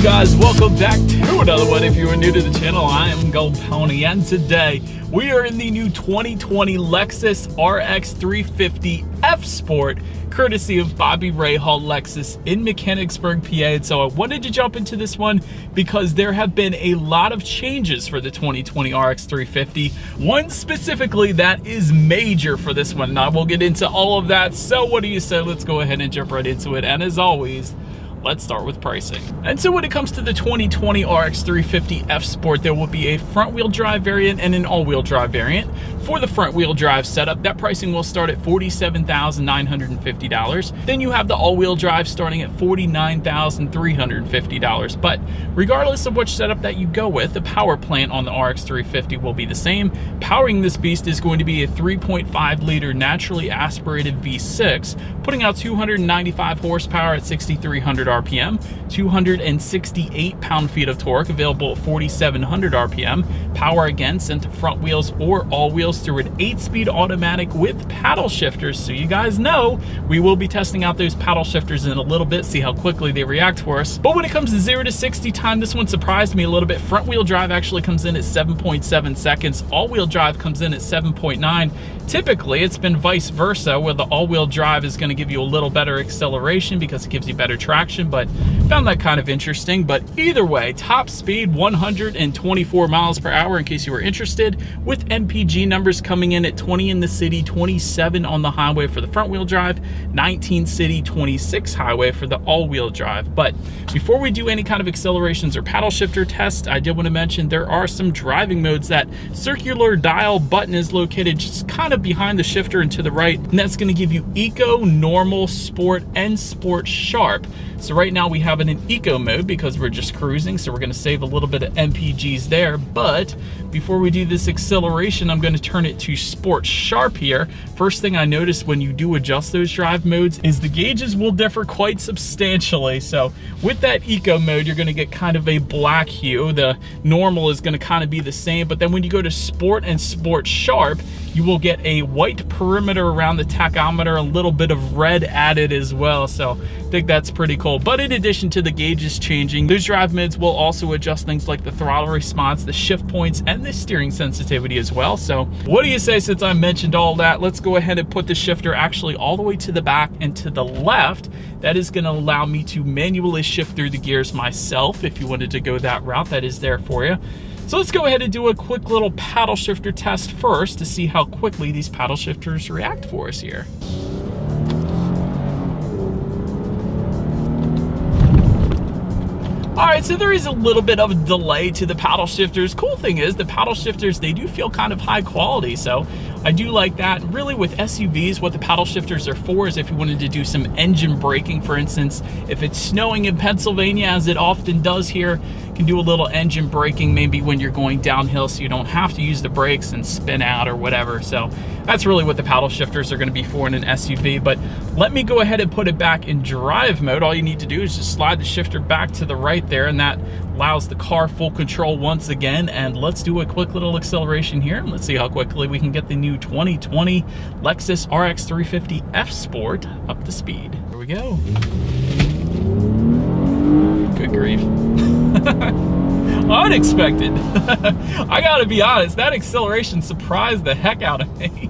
you guys? Welcome back to another one. If you are new to the channel, I am Gold Pony, and today we are in the new 2020 Lexus RX 350 F Sport, courtesy of Bobby Rahal Lexus in Mechanicsburg, PA. And so I wanted to jump into this one because there have been a lot of changes for the 2020 RX 350. One specifically that is major for this one, and I will get into all of that. So what do you say? Let's go ahead and jump right into it. And as always, let's start with pricing. And so when it comes to the 2020 RX 350 F Sport, there will be a front-wheel drive variant and an all-wheel drive variant. For the front-wheel drive setup, that pricing will start at $47,950. Then you have the all-wheel drive starting at $49,350. But regardless of which setup that you go with, the power plant on the RX 350 will be the same. Powering this beast is going to be a 3.5-liter naturally aspirated V6, putting out 295 horsepower at 6,300 RPM, 268 pound-feet of torque, available at 4,700 RPM. Power again sent to front wheels or all wheels through an 8-speed automatic with paddle shifters. So you guys know we will be testing out those paddle shifters in a little bit, see how quickly they react for us. But when it comes to 0 to 60 time, this one surprised me a little bit. Front wheel drive actually comes in at 7.7 seconds. All-wheel drive comes in at 7.9. Typically, it's been vice versa, where the all-wheel drive is going to give you a little better acceleration because it gives you better traction, but found that kind of interesting. But either way, top speed 124 miles per hour in case you were interested, with MPG numbers coming in at 20 in the city, 27 on the highway for the front-wheel drive, 19 city, 26 highway for the all-wheel drive. But before we do any kind of accelerations or paddle shifter test, I did want to mention there are some driving modes. That circular dial button is located just kind of behind the shifter and to the right, and that's going to give you Eco, Normal, Sport, and Sport Sharp. So right now we have it in Eco mode because we're just cruising, so we're going to save a little bit of MPGs there. But before we do this acceleration, I'm going to turn it to Sport Sharp here. First thing I noticed when you do adjust those drive modes is the gauges will differ quite substantially. So with that Eco mode, you're going to get kind of a black hue. The Normal is going to kind of be the same, but then when you go to Sport and Sport Sharp, you will get a white perimeter around the tachometer, a little bit of red added as well. So I think that's pretty cool. But in addition to the gauges changing, those drive modes will also adjust things like the throttle response, the shift points, and the steering sensitivity as well. So what do you say, since I mentioned all that? Let's go ahead and put the shifter actually all the way to the back and to the left. That is going to allow me to manually shift through the gears myself. If you wanted to go that route, that is there for you. So let's go ahead and do a quick little paddle shifter test first to see how quickly these paddle shifters react for us here. All right, so there is a little bit of a delay to the paddle shifters. Cool thing is the paddle shifters, they do feel kind of high quality, so I do like that. Really, with SUVs, what the paddle shifters are for is if you wanted to do some engine braking, for instance. If it's snowing in Pennsylvania, as it often does here, you can do a little engine braking maybe when you're going downhill, so you don't have to use the brakes and spin out or whatever. So that's really what the paddle shifters are going to be for in an SUV. But let me go ahead and put it back in drive mode. All you need to do is just slide the shifter back to the right there, and that allows the car full control once again. And let's do a quick little acceleration here, and let's see how quickly we can get the new 2020 Lexus RX 350 F Sport up to speed. Here we go. Good grief. Unexpected. I gotta be honest, that acceleration surprised the heck out of me.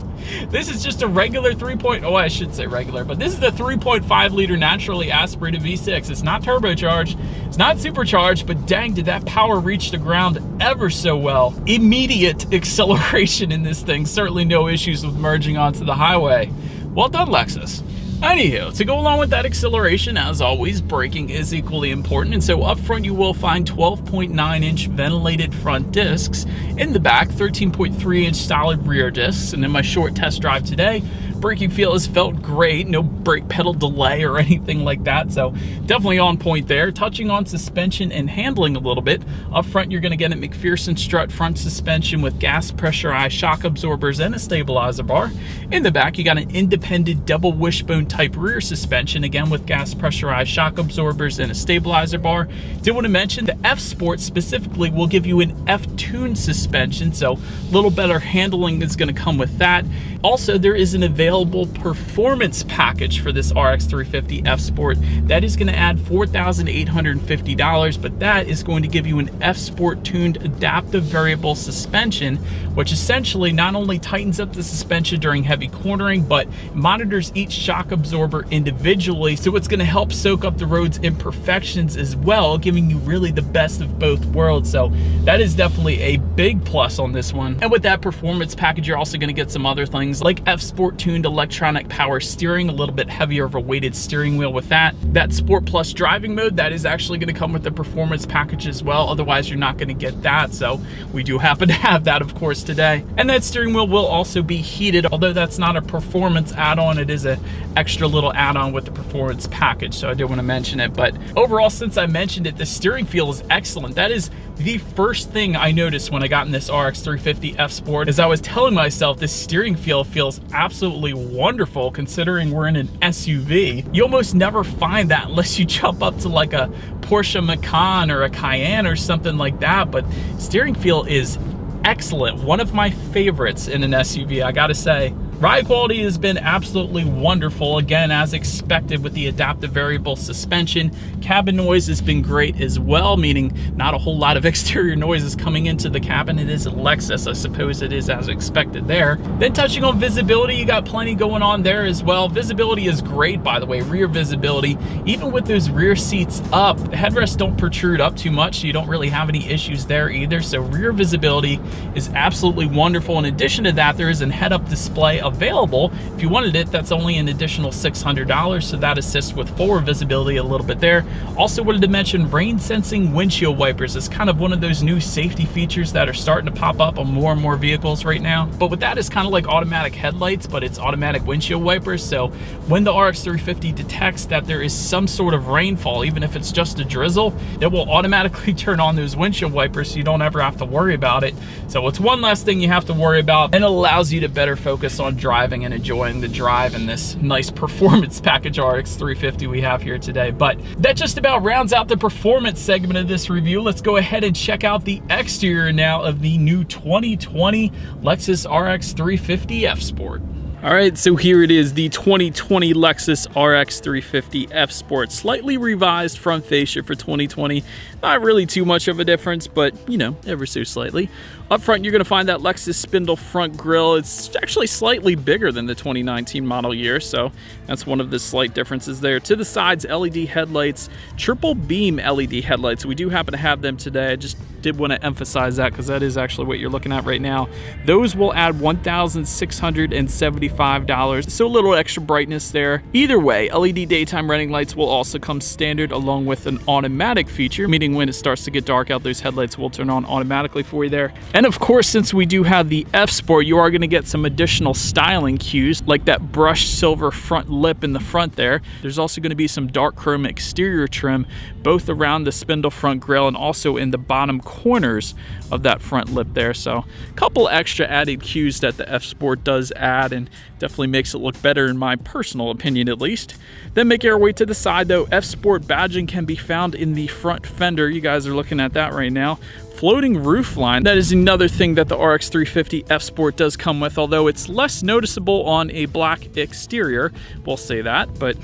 This is just a regular I should say regular, but this is the 3.5 liter naturally aspirated V6. It's not turbocharged, it's not supercharged, but dang, did that power reach the ground ever so well. Immediate acceleration in this thing, certainly no issues with merging onto the highway. Well done, Lexus. Anywho, to go along with that acceleration, as always, braking is equally important. And so up front, you will find 12.9-inch ventilated front discs. In the back, 13.3-inch solid rear discs. And in my short test drive today, braking feel has felt great. No brake pedal delay or anything like that. So definitely on point there. Touching on suspension and handling a little bit. Up front, you're going to get a McPherson strut front suspension with gas pressurized shock absorbers and a stabilizer bar. In the back, you got an independent double wishbone type rear suspension, again with gas pressurized shock absorbers and a stabilizer bar. Did want to mention the F Sport specifically will give you an F-Tune suspension, so a little better handling is going to come with that. Also, there is an available available performance package for this RX 350 F Sport. That is going to add $4,850, but that is going to give you an F Sport tuned adaptive variable suspension, which essentially not only tightens up the suspension during heavy cornering, but monitors each shock absorber individually, so it's going to help soak up the road's imperfections as well, giving you really the best of both worlds. So that is definitely a big plus on this one. And with that performance package, you're also going to get some other things like F Sport tuned electronic power steering, a little bit heavier of a weighted steering wheel with that. That Sport Plus driving mode, that is actually going to come with the performance package as well. Otherwise, you're not going to get that. So we do happen to have that, of course, today. And that steering wheel will also be heated, although that's not a performance add-on. It is an extra little add-on with the performance package. So I did want to mention it. But overall, since I mentioned it, the steering feel is excellent. That is the first thing I noticed when I got in this RX 350 F Sport. As I was telling myself, this steering feel feels absolutely wonderful considering we're in an SUV. You almost never find that unless you jump up to like a Porsche Macan or a Cayenne or something like that, but steering feel is excellent. One of my favorites in an SUV, I gotta say. Ride quality has been absolutely wonderful, again, as expected with the adaptive variable suspension. Cabin noise has been great as well, meaning not a whole lot of exterior noises coming into the cabin. It is a Lexus, I suppose it is as expected there. Then touching on visibility, you got plenty going on there as well. Visibility is great, by the way, rear visibility. Even with those rear seats up, the headrests don't protrude up too much, so you don't really have any issues there either. So rear visibility is absolutely wonderful. In addition to that, there is a head-up display available. If you wanted it, that's only an additional $600, so that assists with forward visibility a little bit there. Also wanted to mention rain sensing windshield wipers. It's kind of one of those new safety features that are starting to pop up on more and more vehicles right now. But with that, it's kind of like automatic headlights, but it's automatic windshield wipers. So when the RX 350 detects that there is some sort of rainfall, even if it's just a drizzle, it will automatically turn on those windshield wipers so you don't ever have to worry about it. So it's one less thing you have to worry about, and it allows you to better focus on driving and enjoying the drive in this nice performance package RX 350 we have here today. But that just about rounds out the performance segment of this review. Let's go ahead and check out the exterior now of the new 2020 Lexus RX 350 F Sport. All right, so here it is, the 2020 Lexus RX 350 F Sport. Slightly revised front fascia for 2020. Not really too much of a difference, but, you know, ever so slightly. Up front, you're going to find that Lexus spindle front grille. It's actually slightly bigger than the 2019 model year, so that's one of the slight differences there. To the sides, LED headlights, triple beam LED headlights. We do happen to have them today. I just did want to emphasize that because that is actually what you're looking at right now. Those will add $1,675, so a little extra brightness there. Either way, LED daytime running lights will also come standard along with an automatic feature, meaning when it starts to get dark out, those headlights will turn on automatically for you there. And of course, since we do have the F Sport, you are going to get some additional styling cues, like that brushed silver front lip in the front there. There's also going to be some dark chrome exterior trim, both around the spindle front grille and also in the bottom corners of that front lip there. So a couple extra added cues that the F Sport does add, and definitely makes it look better in my personal opinion at least. Then making our way to the side though, F Sport badging can be found in the front fender. You guys are looking at that right now. Floating roof line, that is another thing that the RX 350 F Sport does come with, although it's less noticeable on a black exterior, we'll say that, but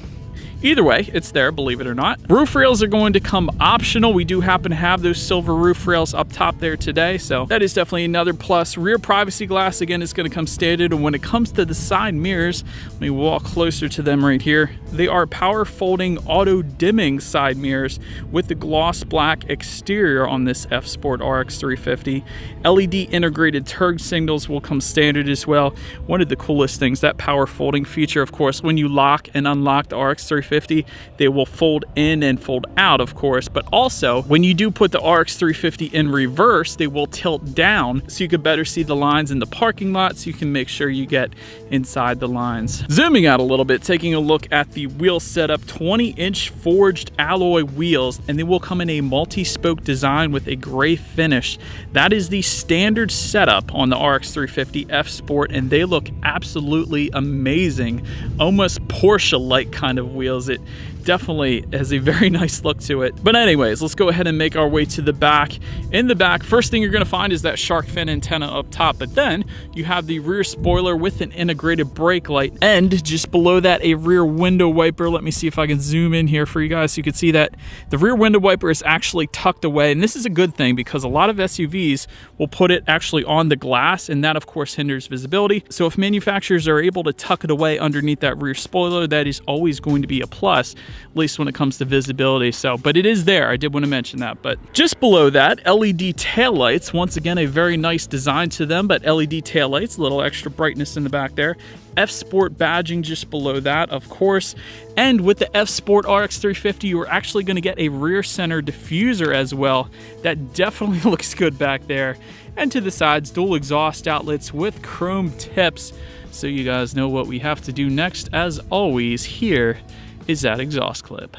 either way, it's there, believe it or not. Roof rails are going to come optional. We do happen to have those silver roof rails up top there today, so that is definitely another plus. Rear privacy glass, again, is going to come standard. And when it comes to the side mirrors, let me walk closer to them right here. They are power folding auto dimming side mirrors with the gloss black exterior on this F Sport RX 350. LED integrated turn signals will come standard as well. One of the coolest things, that power folding feature, of course, when you lock and unlock the RX 350, they will fold in and fold out, of course, but also when you do put the RX 350 in reverse, they will tilt down so you can better see the lines in the parking lot, so you can make sure you get inside the lines. Zooming out a little bit, taking a look at the wheel setup, 20-inch forged alloy wheels, and they will come in a multi-spoke design with a gray finish. That is the standard setup on the RX 350 F Sport, and they look absolutely amazing, almost Porsche-like kind of wheels. It definitely has a very nice look to it. But anyways, let's go ahead and make our way to the back. In the back, first thing you're gonna find is that shark fin antenna up top, but then you have the rear spoiler with an integrated brake light, and just below that, a rear window wiper. Let me see if I can zoom in here for you guys so you can see that the rear window wiper is actually tucked away, and this is a good thing because a lot of SUVs will put it actually on the glass, and that of course hinders visibility. So if manufacturers are able to tuck it away underneath that rear spoiler, that is always going to be a plus, at least when it comes to visibility. So, but it is there, I did want to mention that. But just below that, LED taillights, once again a very nice design to them, but LED taillights, a little extra brightness in the back there. F Sport badging just below that, of course. And with the F Sport RX 350, you're actually going to get a rear center diffuser as well. That definitely looks good back there. And to the sides, dual exhaust outlets with chrome tips. So you guys know what we have to do next. As always, here is that exhaust clip.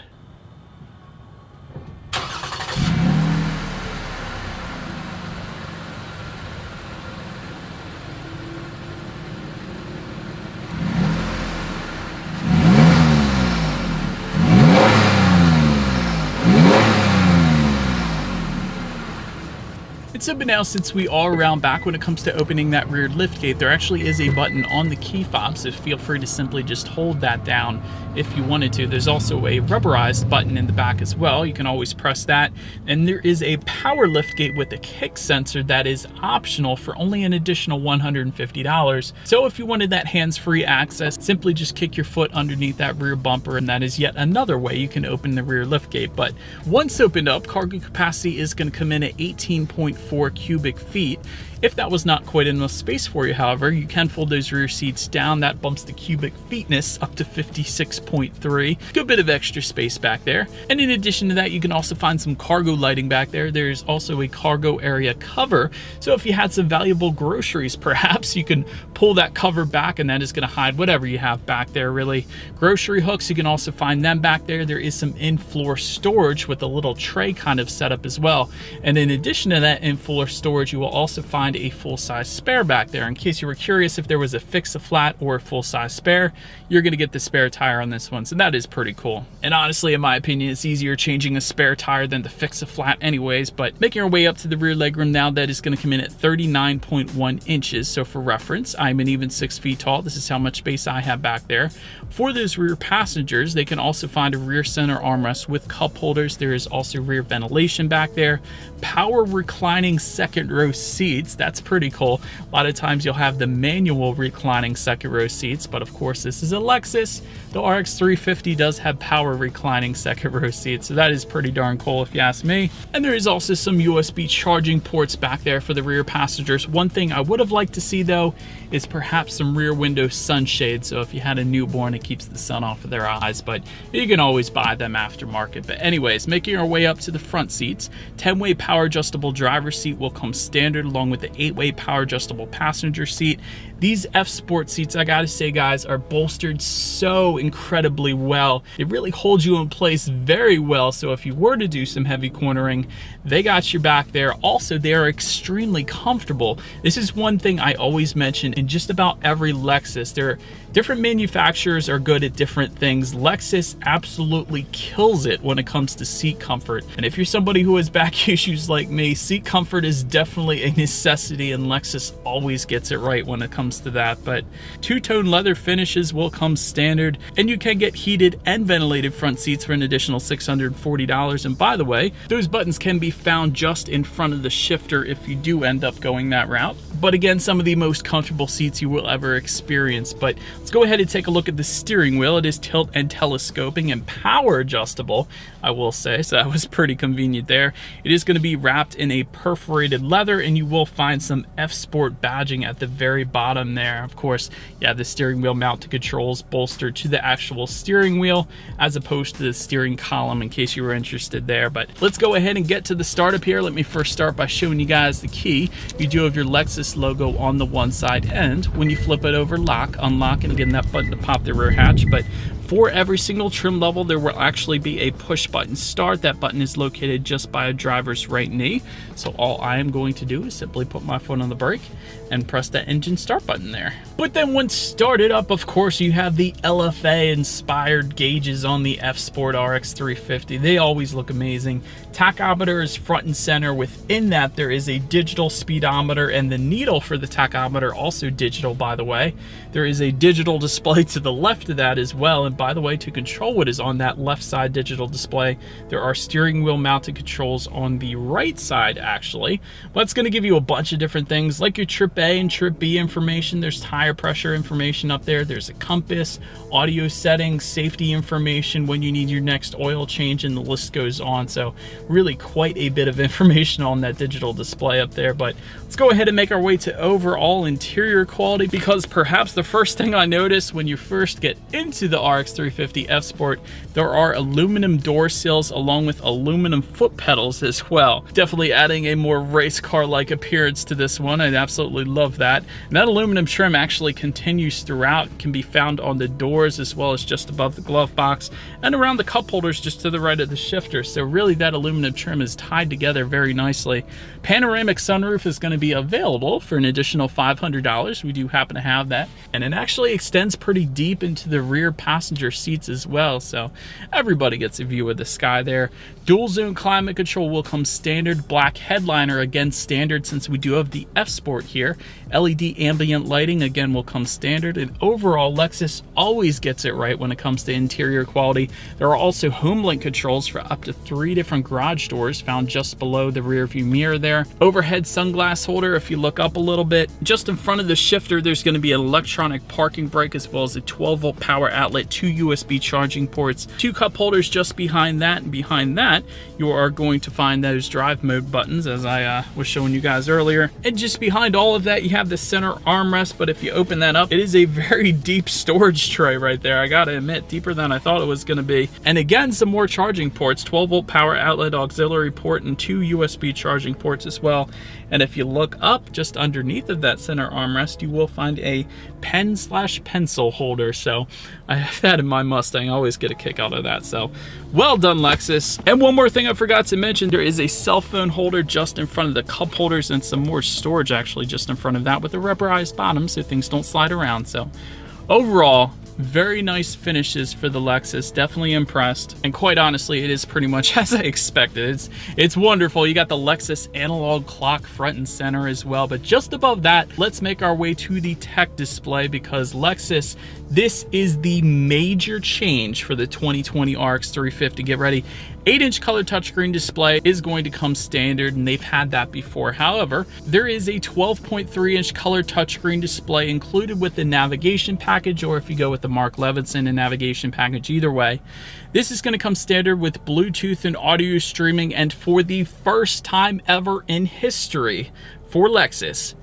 So but now, since we are around back when it comes to opening that rear liftgate, there actually is a button on the key fob, so feel free to simply just hold that down if you wanted to. There's also a rubberized button in the back as well. You can always press that. And there is a power liftgate with a kick sensor that is optional for only an additional $150. So if you wanted that hands-free access, simply just kick your foot underneath that rear bumper, and that is yet another way you can open the rear liftgate. But once opened up, cargo capacity is going to come in at 18.4 cubic feet. If that was not quite enough space for you, however, you can fold those rear seats down. That bumps the cubic feetness up to 56.3. Good bit of extra space back there. And in addition to that, you can also find some cargo lighting back there. There's also a cargo area cover. So if you had some valuable groceries, perhaps you can pull that cover back, and that is going to hide whatever you have back there, really. Grocery hooks, you can also find them back there. There is some in-floor storage with a little tray kind of setup as well. And in addition to that in-floor storage, you will also find a full-size spare back there. In case you were curious if there was a fix-a-flat or a full-size spare, you're going to get the spare tire on this one, so that is pretty cool. And honestly, in my opinion, it's easier changing a spare tire than to fix a flat anyways. But making our way up to the rear legroom now, that is going to come in at 39.1 inches. So for reference, I'm an even 6 feet tall. This is how much space I have back there. For those rear passengers, they can also find a rear center armrest with cup holders. There is also rear ventilation back there. Power reclining second row seats. That's pretty cool. A lot of times you'll have the manual reclining second row seats, but of course this is a Lexus. The RX 350 does have power reclining second row seats, so that is pretty darn cool if you ask me. And there is also some USB charging ports back there for the rear passengers. One thing I would have liked to see though is perhaps some rear window sunshades, so if you had a newborn, it keeps the sun off of their eyes, but you can always buy them aftermarket. But anyways, making our way up to the front seats, 10-way power adjustable driver's seat will come standard along with the 8-way power adjustable passenger seat. These F Sport seats, I gotta say guys, are bolstered so incredibly well. It really holds you in place very well, so if you were to do some heavy cornering, they got your back there. Also, they are extremely comfortable. This is one thing I always mention in just about every Lexus. Different manufacturers are good at different things. Lexus absolutely kills it when it comes to seat comfort. And if you're somebody who has back issues like me, seat comfort is definitely a necessity, and Lexus always gets it right when it comes to that. But two-tone leather finishes will come standard, and you can get heated and ventilated front seats for an additional $640. And by the way, those buttons can be found just in front of the shifter if you do end up going that route. But again, some of the most comfortable seats you will ever experience. But let's go ahead and take a look at the steering wheel. It is tilt and telescoping and power adjustable, I will say, so that was pretty convenient there. It is going to be wrapped in a perforated leather, and you will find some F Sport badging at the very bottom there. Of course, yeah, the steering wheel mounted controls bolstered to the actual steering wheel as opposed to the steering column, in case you were interested there. But let's go ahead and get to the startup here. Let me first start by showing you guys the key. You do have your Lexus logo on the one side, and when you flip it over, lock, unlock, and again, that button to pop the rear hatch. But For every single trim level, there will actually be a push button start. That button is located just by a driver's right knee. So all I am going to do is simply put my foot on the brake and press that engine start button there. But then once started up, of course, you have the LFA inspired gauges on the F Sport RX 350. They always look amazing. Tachometer is front and center. Within that, there is a digital speedometer, and the needle for the tachometer also digital, by the way. There is a digital display to the left of that as well. And by the way, to control what is on that left side digital display, there are steering wheel mounted controls on the right side, actually. Well, it's going to give you a bunch of different things like your trip A and trip B information. There's tire pressure information up there. There's a compass, audio settings, safety information when you need your next oil change, and the list goes on. So really quite a bit of information on that digital display up there. But let's go ahead and make our way to overall interior quality, because perhaps the first thing I noticed when you first get into the RX 350 F Sport, there are aluminum door sills along with aluminum foot pedals as well. Definitely adding a more race car like appearance to this one. I absolutely love that. And that aluminum trim actually continues throughout. It can be found on the doors as well as just above the glove box and around the cup holders just to the right of the shifter. So really that aluminum trim is tied together very nicely. Panoramic sunroof is going to be available for an additional $500. We do happen to have that, and it actually extends pretty deep into the rear passenger seats as well, so everybody gets a view of the sky there. Dual zone climate control will come standard. Black headliner, again standard since we do have the F Sport here. LED ambient lighting, again, will come standard. And overall, Lexus always gets it right when it comes to interior quality. There are also home link controls for up to 3 different garage doors found just below the rear view mirror there. Overhead sunglass holder, if you look up a little bit. Just in front of the shifter, there's going to be an electronic parking brake as well as a 12-volt power outlet, 2 USB charging ports, 2 cup holders just behind that, and behind that you are going to find those drive mode buttons as I was showing you guys earlier. And just behind all of that, you have the center armrest, but if you open that up, it is a very deep storage tray right there. I gotta admit, deeper than I thought it was gonna be. And again, some more charging ports, 12-volt power outlet, auxiliary port, and 2 USB charging ports as well. And if you look up just underneath of that center armrest, you will find a pen/pencil holder. So I have that in my Mustang. I always get a kick out of that. So well done, Lexus. And one more thing I forgot to mention, there is a cell phone holder just in front of the cup holders, and some more storage actually just in front of that with a rubberized bottom so things don't slide around. So overall, very nice finishes for the Lexus. Definitely impressed. And quite honestly, it is pretty much as I expected. It's wonderful. You got the Lexus analog clock front and center as well. But just above that, let's make our way to the tech display, because Lexus, this is the major change for the 2020 RX 350. Get ready. 8-inch color touchscreen display is going to come standard, and they've had that before. However, there is a 12.3-inch color touchscreen display included with the navigation package, or if you go with the Mark Levinson and navigation package, either way. This is going to come standard with Bluetooth and audio streaming, and for the first time ever in history for Lexus,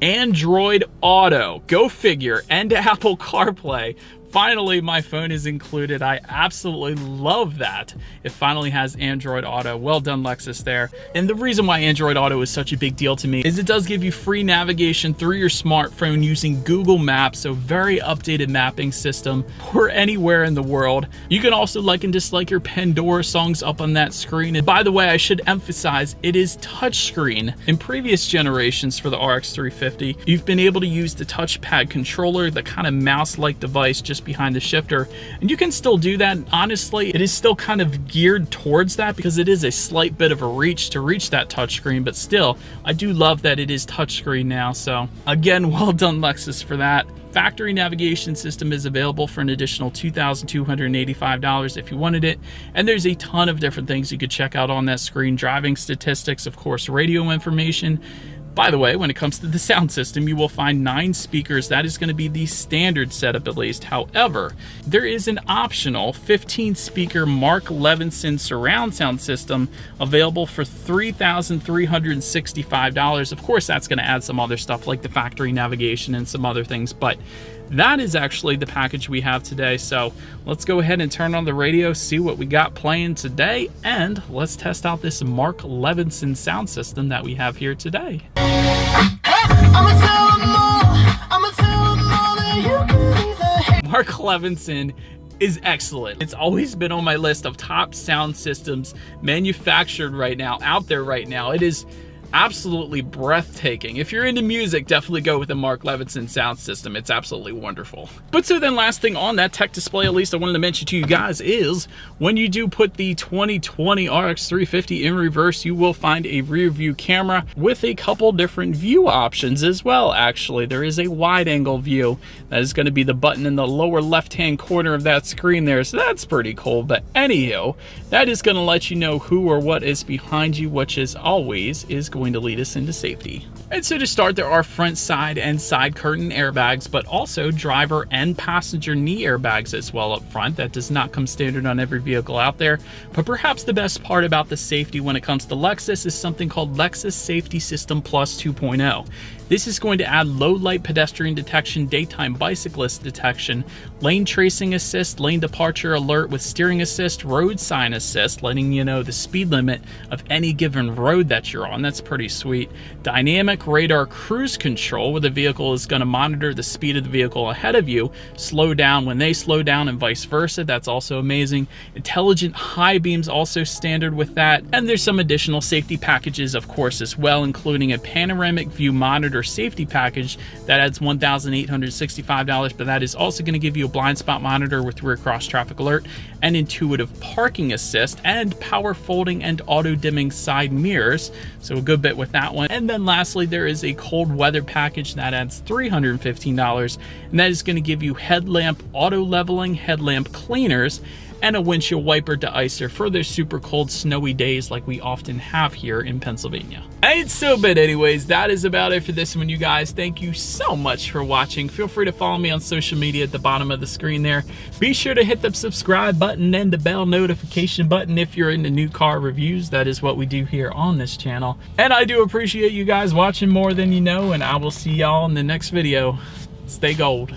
Android Auto. Go figure. And Apple CarPlay. Finally, my phone is included. I absolutely love that. It finally has Android Auto. Well done, Lexus there. And the reason why Android Auto is such a big deal to me is it does give you free navigation through your smartphone using Google Maps, so very updated mapping system for anywhere in the world. You can also like and dislike your Pandora songs up on that screen. And by the way, I should emphasize, it is touchscreen. In previous generations for the RX 350, you've been able to use the touchpad controller, the kind of mouse-like device just behind the shifter, and you can still do that. Honestly, it is still kind of geared towards that because it is a slight bit of a reach to reach that touchscreen, but still, I do love that it is touchscreen now. So again, well done, Lexus, for that. Factory navigation system is available for an additional $2,285 if you wanted it, and there's a ton of different things you could check out on that screen. Driving statistics, of course, radio information. By the way, when it comes to the sound system, you will find 9 speakers. That is going to be the standard setup at least. However, there is an optional 15-speaker Mark Levinson surround sound system available for $3,365. Of course, that's going to add some other stuff like the factory navigation and some other things, but that is actually the package we have today. So let's go ahead and turn on the radio, see what we got playing today, and let's test out this Mark Levinson sound system that we have here today. Mark Levinson is excellent. It's always been on my list of top sound systems manufactured right now, out there right now. It is absolutely breathtaking. If you're into music, definitely go with the Mark Levinson sound system. It's absolutely wonderful. But so then last thing on that tech display, at least I wanted to mention to you guys, is when you do put the 2020 RX 350 in reverse, you will find a rear view camera with a couple different view options as well. Actually, there is a wide angle view. That is going to be the button in the lower left hand corner of that screen there, so that's pretty cool. But anywho, that is going to let you know who or what is behind you, which as always is going to lead us into safety. And so to start, there are front, side, and side curtain airbags, but also driver and passenger knee airbags as well up front. That does not come standard on every vehicle out there. But perhaps the best part about the safety when it comes to Lexus is something called Lexus Safety System Plus 2.0. This is going to add low light pedestrian detection, daytime bicyclist detection, lane tracing assist, lane departure alert with steering assist, road sign assist, letting you know the speed limit of any given road that you're on. That's pretty sweet. Dynamic radar cruise control, where the vehicle is going to monitor the speed of the vehicle ahead of you, slow down when they slow down and vice versa. That's also amazing. Intelligent high beams also standard with that. And there's some additional safety packages, of course, as well, including a panoramic view monitor safety package that adds $1,865, but that is also going to give you a blind spot monitor with rear cross traffic alert and intuitive parking assist and power folding and auto dimming side mirrors. So a good bit with that one. And then lastly, there is a cold weather package that adds $315, and that is going to give you headlamp auto leveling, headlamp cleaners, and a windshield wiper deicer for those super cold, snowy days like we often have here in Pennsylvania. And so, but anyways, that is about it for this one, you guys. Thank you so much for watching. Feel free to follow me on social media at the bottom of the screen there. Be sure to hit the subscribe button and the bell notification button if you're into new car reviews. That is what we do here on this channel. And I do appreciate you guys watching more than you know, and I will see y'all in the next video. Stay gold.